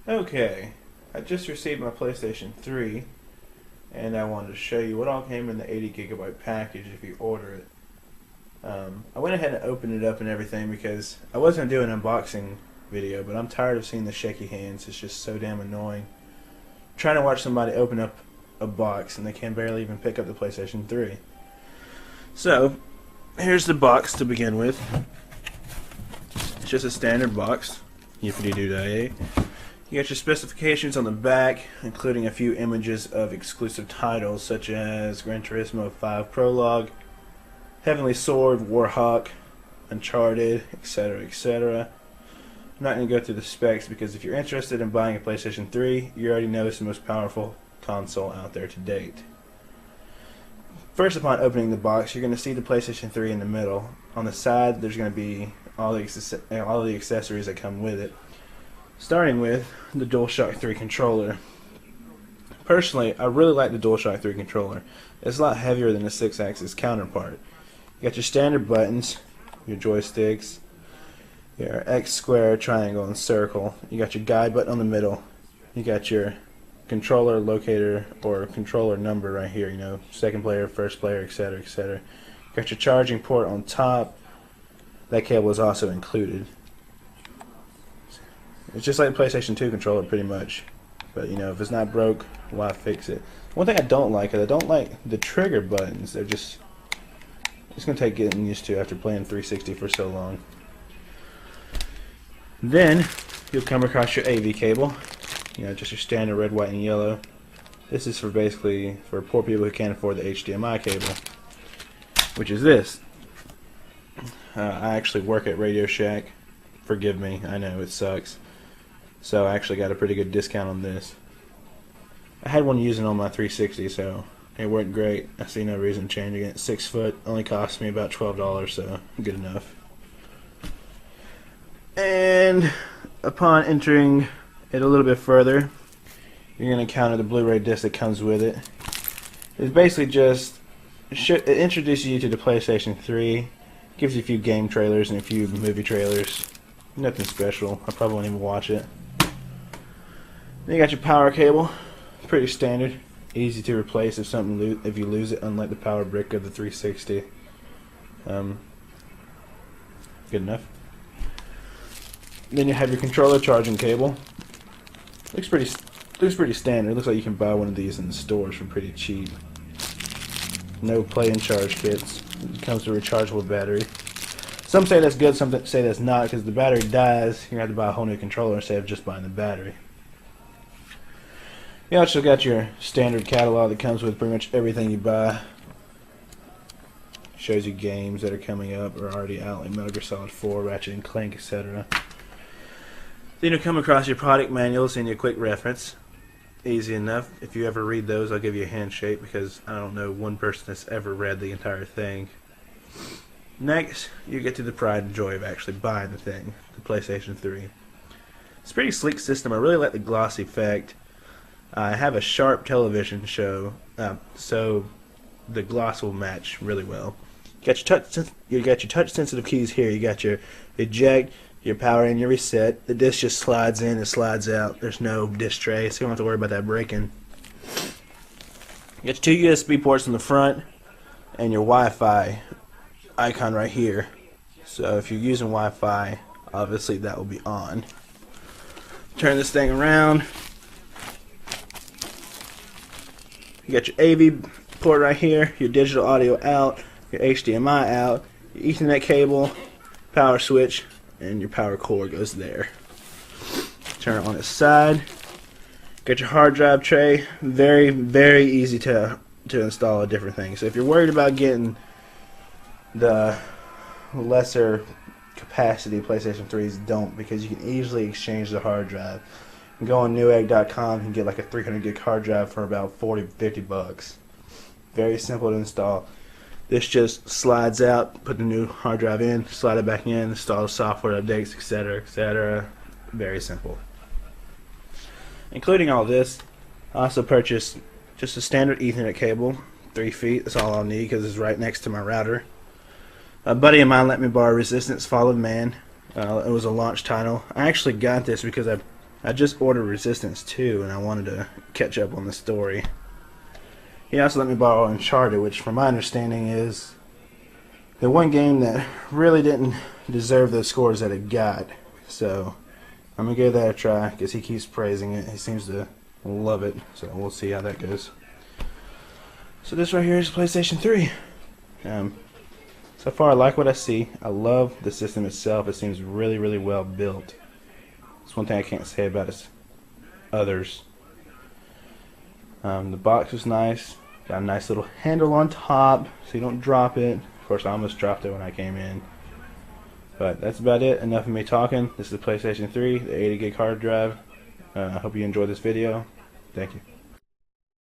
Okay, I just received my PlayStation 3 and I wanted to show you what all came in the 80 gigabyte package if you order it. I went ahead and opened it up and everything because I was going to do an unboxing video, but I'm tired of seeing the shaky hands. It's just so damn annoying. I'm trying to watch somebody open up a box and they can barely even pick up the PlayStation 3. So, here's the box to begin with. It's just a standard box. Yippity-doo-dah. You got your specifications on the back, including a few images of exclusive titles such as Gran Turismo 5 Prologue, Heavenly Sword, Warhawk, Uncharted, etc., etc. I'm not going to go through the specs because if you're interested in buying a PlayStation 3, you already know it's the most powerful console out there to date. First, upon opening the box, you're going to see the PlayStation 3 in the middle. On the side, there's going to be all the accessories that come with it, starting with the DualShock 3 controller. Personally, I really like the DualShock 3 controller. It's a lot heavier than the 6-axis counterpart. You got your standard buttons, your joysticks, your X, square, triangle, and circle. You got your guide button on the middle. You got your controller locator or controller number right here, second player, first player, etc., etc. You got your charging port on top. That cable is also included. It's just like the PlayStation 2 controller pretty much. But if it's not broke, why fix it? One thing I don't like is I don't like the trigger buttons. They're just, it's going to take getting used to after playing 360 for so long. Then you'll come across your AV cable. Just your standard red, white, and yellow. This is for basically for poor people who can't afford the HDMI cable, which is this. I actually work at Radio Shack. Forgive me, I know it sucks. So I actually got a pretty good discount on this. I had one using on my 360, so it worked great. I see no reason changing it. 6 foot, only cost me about $12, so good enough. And upon entering it a little bit further, you're going to encounter the Blu-ray disc that comes with it. It's basically just, it introduces you to the PlayStation 3, gives you a few game trailers and a few movie trailers. Nothing special. I probably won't even watch it. Then you got your power cable. Pretty standard. Easy to replace if you lose it, unlike the power brick of the 360. Good enough. Then you have your controller charging cable. Looks pretty standard. Looks like you can buy one of these in the stores for pretty cheap. No play and charge kits. It comes with a rechargeable battery. Some say that's good, some say that's not, because if the battery dies, you're going to have to buy a whole new controller instead of just buying the battery. You also got your standard catalog that comes with pretty much everything you buy. Shows you games that are coming up or already out, like Metal Gear Solid 4, Ratchet and Clank, etc. Then you'll come across your product manuals and your quick reference. Easy enough. If you ever read those, I'll give you a handshake because I don't know one person that's ever read the entire thing. Next, you get to the pride and joy of actually buying the thing, the PlayStation 3. It's a pretty sleek system. I really like the gloss effect. I have a sharp television show, so the gloss will match really well. You got your touch sensitive keys here. You got your eject, your power, and your reset. The disc just slides in and slides out. There's no disc tray, so you don't have to worry about that breaking. You got your 2 USB ports in the front and your Wi-Fi icon right here. So if you're using Wi-Fi, obviously that will be on. Turn this thing around. You got your AV port right here, your digital audio out, your HDMI out, your Ethernet cable, power switch, and your power cord goes there. Turn it on its side. Got your hard drive tray. Very, very easy to install a different thing. So if you're worried about getting the lesser capacity PlayStation 3s, don't, because you can easily exchange the hard drive. You can go on newegg.com and get like a 300 gig hard drive for about $40-50. Very simple to install. This just slides out, put the new hard drive in, slide it back in, install the software updates, etc., etc. Very simple. Including all this, I also purchased just a standard Ethernet cable, 3 feet. That's all I'll need because it's right next to my router. A buddy of mine let me borrow Resistance Fall of Man. It was a launch title. I actually got this because I I just ordered Resistance 2 and I wanted to catch up on the story. He also let me borrow Uncharted, which from my understanding is the one game that really didn't deserve the scores that it got. So I'm going to give that a try because he keeps praising it. He seems to love it. So we'll see how that goes. So this right here is PlayStation 3. So far I like what I see. I love the system itself. It seems really, really well built. That's one thing I can't say about its others. The box was nice. Got a nice little handle on top so you don't drop it. Of course, I almost dropped it when I came in. But that's about it. Enough of me talking. This is the PlayStation 3, the 80 gig hard drive. I hope you enjoyed this video. Thank you.